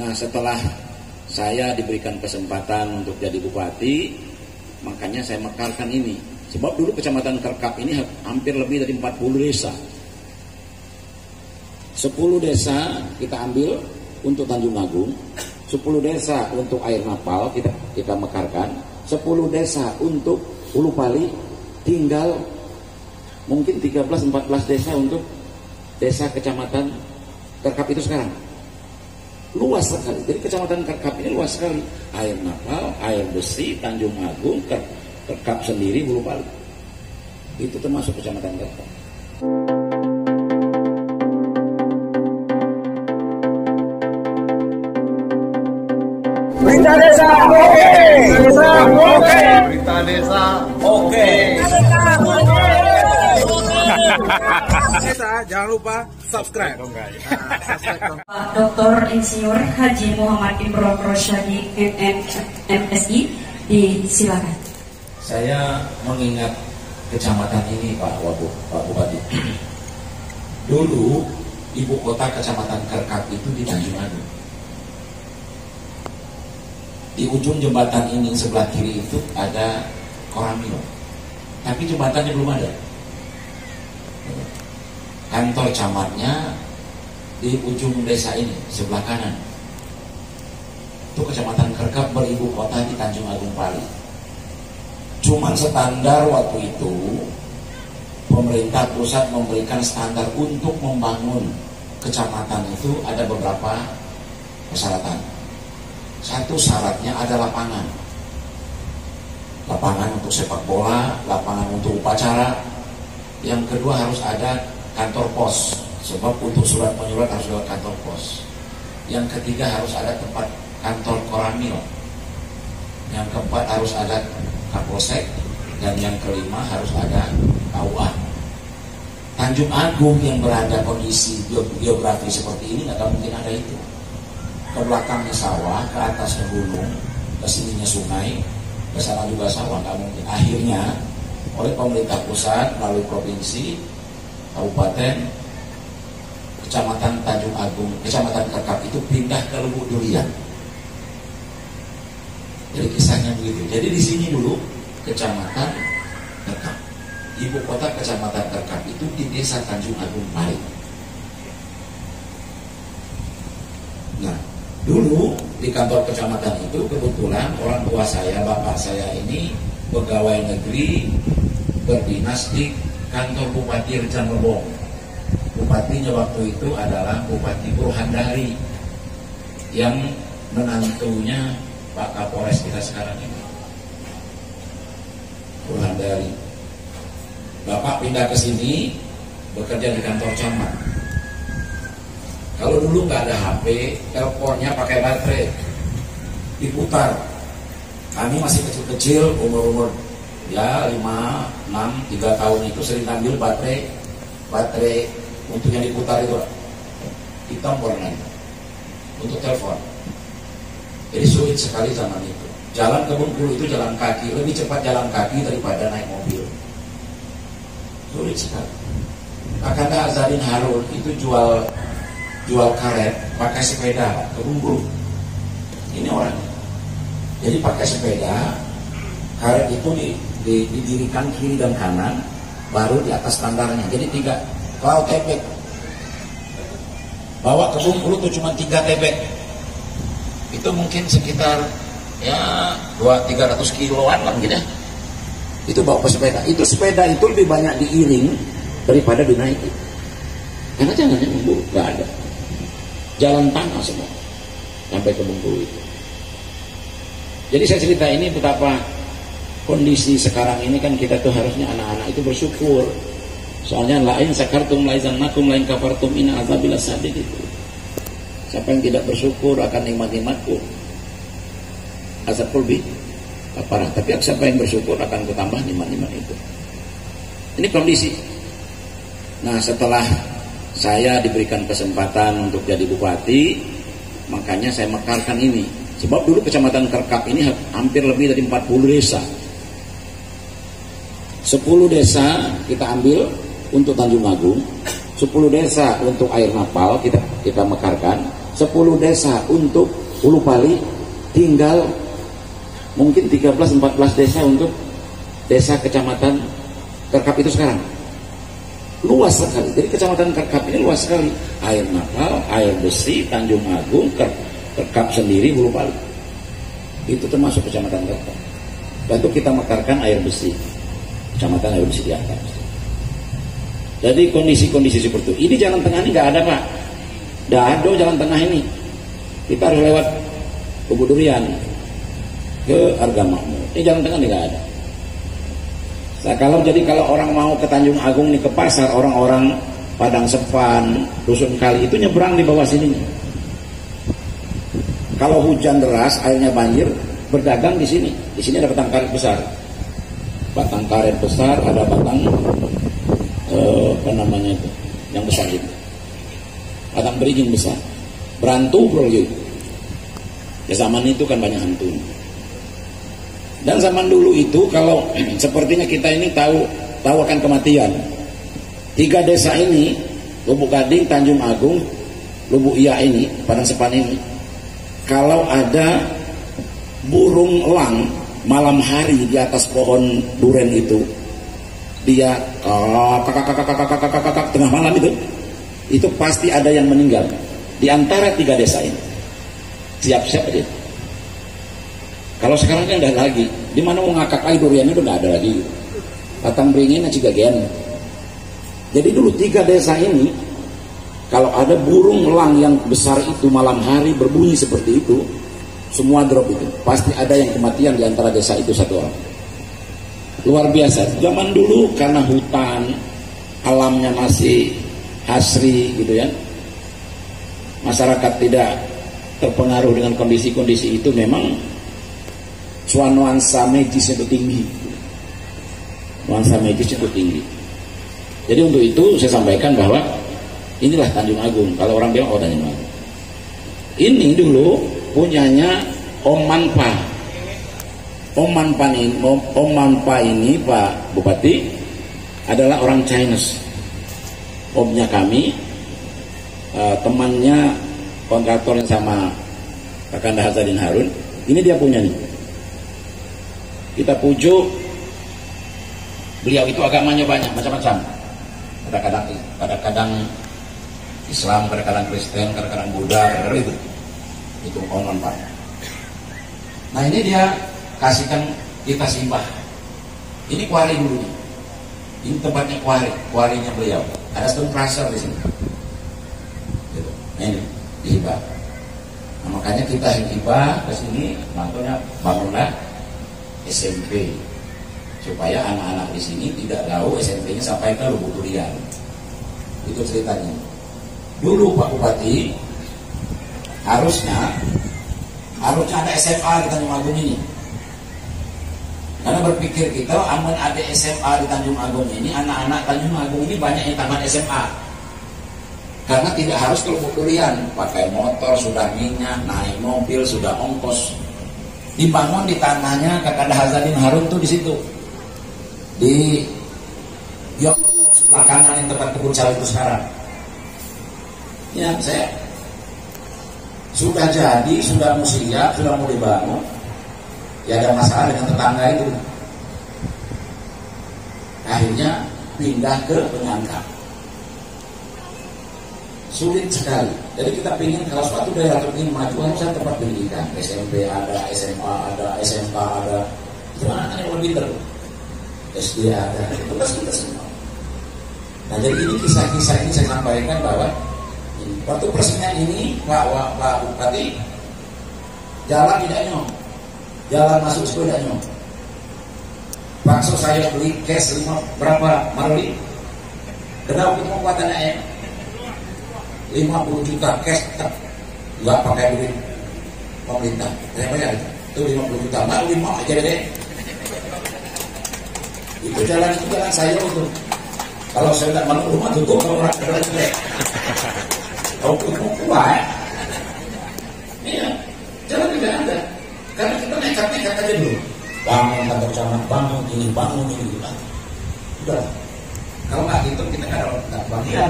Nah, setelah saya diberikan kesempatan untuk jadi bupati, makanya saya mekarkan ini. Sebab dulu Kecamatan Kerkap ini hampir lebih dari 40 desa. 10 desa kita ambil untuk Tanjung Agung, 10 desa untuk Air Napal kita mekarkan, 10 desa untuk Ulu Pali, tinggal mungkin 13-14 desa untuk desa Kecamatan Kerkap itu sekarang. Luas sekali. Jadi Kecamatan Kerkap ini luas sekali. Air Napal, Air Besi, Tanjung Agung, Kerkap sendiri, Ulu Pali. Itu termasuk Kecamatan Kerkap. Berita desa oke. Berita desa Oke. desa jangan lupa subscribe. Pak Dr. Insinyur Haji Muhammad Imron Rosyadi MSI, disilakan. Saya mengingat kecamatan ini Pak Bupati. Dulu ibu kota Kecamatan Kerkap itu di Tanjung Agung. Di ujung jembatan ini sebelah kiri itu ada Koramil, tapi jembatannya belum ada. Kantor camatnya di ujung desa ini sebelah kanan. Itu Kecamatan Kerkap beribu kota di Tanjung Agung Pali. Cuman standar waktu itu pemerintah pusat memberikan standar untuk membangun kecamatan itu ada beberapa persyaratan. Satu syaratnya ada lapangan. Lapangan untuk sepak bola, lapangan untuk upacara. Yang kedua harus ada kantor pos. Sebab untuk surat menyurat harus lewat kantor pos. Yang ketiga harus ada tempat kantor Koramil. Yang keempat harus ada Kapolsek. Dan yang kelima harus ada KUA. Tanjung Agung yang berada kondisi geografi seperti ini nggak mungkin ada itu. Ke belakangnya sawah, ke atasnya gunung, ke sininya sungai, ke sana juga sawah, nggak mungkin. Akhirnya oleh pemerintah pusat melalui provinsi, kabupaten, Kecamatan Tanjung Agung, Kecamatan Kerkap itu pindah ke Lubuk Durian. Jadi kisahnya begitu. Jadi di sini dulu Kecamatan Kerkap. Ibu kota Kecamatan Kerkap itu di Desa Tanjung Agung Pali. Nah, dulu di kantor kecamatan itu kebetulan orang tua saya, bapak saya ini pegawai negeri berdinas di kantor Bupati Rejan Lebong. Bupatinya waktu itu adalah Bupati Burhandari yang menantunya Pak Kapolres kita sekarang ini, Burhandari. Bapak pindah ke sini bekerja di kantor camat. Kalau dulu nggak ada HP, teleponnya pakai baterai, diputar. Kami masih kecil-kecil, umur-umur ya 5, 6, 3 tahun itu sering ambil baterai untuk yang diputar itu hitam warnanya untuk telepon. Jadi sulit sekali zaman itu. Jalan ke Bengkulu itu jalan kaki, lebih cepat jalan kaki daripada naik mobil. Sulit sekali. Kakanda Azharin Harun itu jual karet pakai sepeda ke Bengkulu. Ini orang. Jadi pakai sepeda, karet itu didirikan kiri dan kanan, baru di atas standarnya. Jadi 3 kalau tebek. Bawa ke Bengkulu itu cuma 3 tebek. Itu mungkin sekitar ya 200-300 kiloan lah gitu. Itu bawa sepeda. Itu sepeda itu lebih banyak diiring daripada dinaiki. Karena jalannya Bengkulu nggak ada. Jalan tanah semua sampai ke Bengkulu itu. Jadi saya cerita ini betapa kondisi sekarang ini kan kita tuh harusnya anak-anak itu bersyukur. Soalnya lain sakartum lain zannakum lain kafartum inna azabil sadid itu. Siapa yang tidak bersyukur akan nikmat-nikmatku, azabku lebih parah. Tapi siapa yang bersyukur akan bertambah nikmat-nikmat itu. Ini kondisi. Nah, setelah saya diberikan kesempatan untuk jadi bupati, makanya saya mekarkan ini. Sebab dulu Kecamatan Kerkap ini hampir lebih dari 40 desa. 10 desa kita ambil untuk Tanjung Agung, 10 desa untuk Air Napal kita mekarkan, 10 desa untuk Ulu Pali, tinggal mungkin 13-14 desa untuk desa kecamatan Kerkap itu sekarang. Luas sekali. Jadi kecamatan Kerkap ini luas sekali. Air Napal, Air Besi, Tanjung Agung, Kerkap sendiri, Ulu Pali. Itu termasuk kecamatan Kerkap. Lalu kita mekarkan Air Besi, kecamatan Air Besi di atas. Jadi kondisi-kondisi seperti itu. Ini jalan tengah ini nggak ada, Pak. Dado jalan tengah ini. Kita harus lewat Kubu Durian ke Harga Makmur. Ini jalan tengah ini nggak ada. Nah, kalau orang mau ke Tanjung Agung nih, ke pasar, orang-orang Padang Sepan, Dusun Kali itu nyebrang di bawah sini. Kalau hujan deras, airnya banjir, berdagang di sini. Di sini ada batang karet besar. Batang karet besar, ada batang apa namanya itu, yang besar itu. Batang beringin besar. Berantu bro gitu. Ya zaman itu kan banyak hantu. Dan zaman dulu itu kalau sepertinya kita ini tahu akan kematian. 3 desa ini, Lubuk Gading, Tanjung Agung, Lubuk Iya ini, Padang Sepan ini, kalau ada burung elang malam hari di atas pohon duren itu, dia kakak tengah malam itu pasti ada yang meninggal di antara 3 desa ini. Siap-siap aja. Kalau sekarang kan nggak lagi, di mana mau ngakak air durian itu nggak ada lagi. Batang beringin aja gagian. Jadi dulu 3 desa ini, kalau ada burung elang yang besar itu malam hari berbunyi seperti itu, semua drop itu. Pasti ada yang kematian di antara desa itu 1 orang. Luar biasa. Zaman dulu karena hutan, alamnya masih asri gitu ya. Masyarakat tidak terpengaruh dengan kondisi-kondisi itu, memang nuansa magis itu tinggi. Nuansa magis itu tinggi. Jadi untuk itu saya sampaikan bahwa inilah Tanjung Agung. Kalau orang bilang, oh Tanjung Agung. Ini dulu punyanya Om Manpa. Om Manpa ini Pak Bupati adalah orang Chinese. Omnya kami, temannya kontraktor yang sama Kakanda Hasanuddin Harun. Ini dia punya nih. Kita pujuk, beliau itu agamanya banyak, macam-macam. Kadang-kadang Islam, kadang-kadang Kristen, kadang-kadang Buddha, kadang-kadang itu konon Pak. Nah ini dia kasihkan kita simbah. Ini kuari dulu nih. Ini tempatnya kuarinya beliau. Ada stone crusher di sini. Gitu. Nah, ini dihibah. Nah, makanya kita hibah ke sini, makanya bangunlah SMP supaya anak-anak di sini tidak tahu SMP-nya sampai ke Lubuk Durian. Itu ceritanya. Dulu Pak Bupati harusnya ada SMA di Tanjung Agung ini. Karena berpikir kita aman ada SMA di Tanjung Agung ini, anak-anak Tanjung Agung ini banyak yang tamat SMA. Karena tidak harus ke Lubuk Durian, pakai motor sudah minyak, naik mobil sudah ongkos. Dibangun di tanahnya Kakanda Hasanuddin Harun tuh di situ. Di Yok sebelah kanan yang tempat kebun sawit itu sekarang. Ya, saya sudah jadi, sudah mau siap, sudah mau dibangun. Ya ada masalah dengan tetangga itu. Akhirnya pindah ke Penyangkap. Sulit sekali. Jadi kita ingin kalau suatu daerah ingin maju harus ada tempat pendidikan. SMP ada, SMA ada, SMK ada. Itu anak yang lebih pintar. SD ada. Itu pasti kita semua. Nah jadi ini kisah-kisah ini saya sampaikan bahwa waktu persisnya ini Pak Bupati jalan tidak nyong. Jalan masuk sepeda nyong. Bakso saya beli cash 5 berapa Maruli? Kenapa itu kuatannya ya? 50 juta cash nggak pakai duit pemerintah. Saya bayar itu 50 juta. Baru 5 aja deh. Itu jalan saya itu. Kalau saya tidak masuk rumah tutup kalau orang jalan jelek. Kalau tutup kuat, iya jalan tidak ada. Karena kita nekat aja dulu. Bangun kantor camat, bangun ini gitu. Udah. Kalau nggak gitu kita nggak bagian.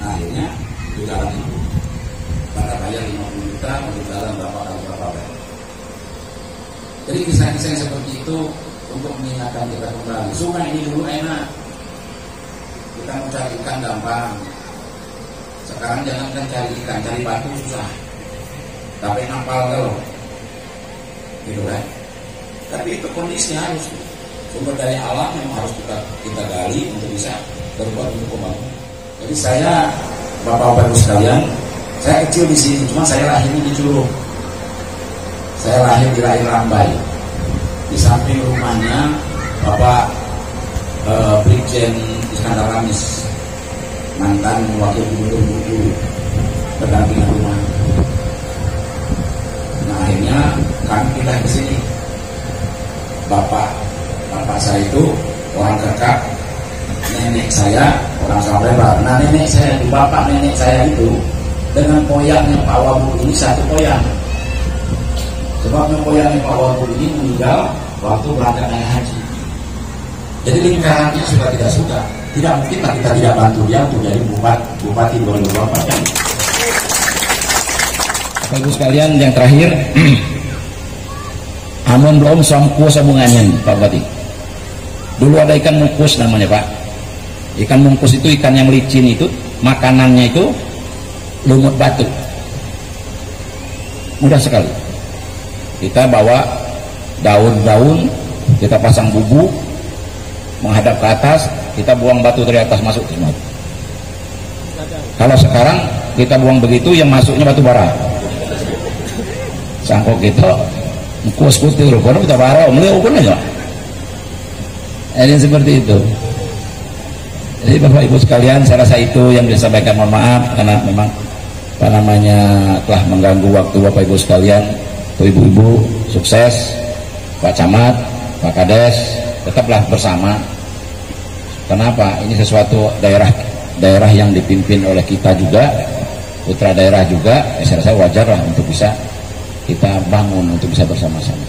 Nah akhirnya di jalan itu. Karena bayar 50 juta untuk jalan berapa kali berapa kali. Jadi kisah-kisah yang seperti itu untuk mengingatkan kita kembali. Sungai ini dulu enak, kita mau cari ikan gampang. Sekarang jangankan cari ikan, cari batu susah. Tapi napal kalau, gitu kan? Tapi itu kondisinya harus sumber daya alam yang harus kita gali untuk bisa berbuat untuk pembangunan. Jadi saya, bapak-bapak ibu sekalian, saya kecil di sini, cuma saya lahirnya di Curug. Saya lahir di Rail Rambai. Di samping rumahnya Bapak Brigjen Iskandar Ramis, mantan wakil gubernur Bengkulu, berdampingan rumah. Nah akhirnya kami pindah ke sini. Bapak saya itu orang Kekak, nenek saya orang Samplebar. Nah nenek saya, bapak nenek saya itu dengan poyangnya Pak Wabul ini satu poyang. Sebabnya poyangnya Pak Wabul ini meninggal waktu berangkat naik haji. Jadi lingkarannya sudah tidak suka. Tidak mungkin lah kita tidak bantu dia untuk jadi bupati 2024 kan. Bapak Ibu sekalian, yang terakhir, amun belum sampu sambungannya Pak Bupati. Dulu ada ikan mungkus namanya Pak. Ikan mungkus itu ikan yang licin itu, makanannya itu lumut batu. Mudah sekali. Kita bawa daun-daun, kita pasang bubuk, menghadap ke atas, kita buang batu dari atas masuk ke semua. Kalau sekarang kita buang begitu, yang masuknya batu bara. Sangkok kita mungkus putih, rupanya kita bara, melihat pun aja. Jadi seperti itu. Jadi Bapak Ibu sekalian, saya rasa itu yang disampaikan. Mohon maaf karena memang telah mengganggu waktu Bapak Ibu sekalian. Ibu-ibu sukses, Pak Camat, Pak Kades, tetaplah bersama. Kenapa? Ini sesuatu daerah yang dipimpin oleh kita juga, putra daerah juga. Saya rasa wajar lah untuk bisa kita bangun, untuk bisa bersama-sama.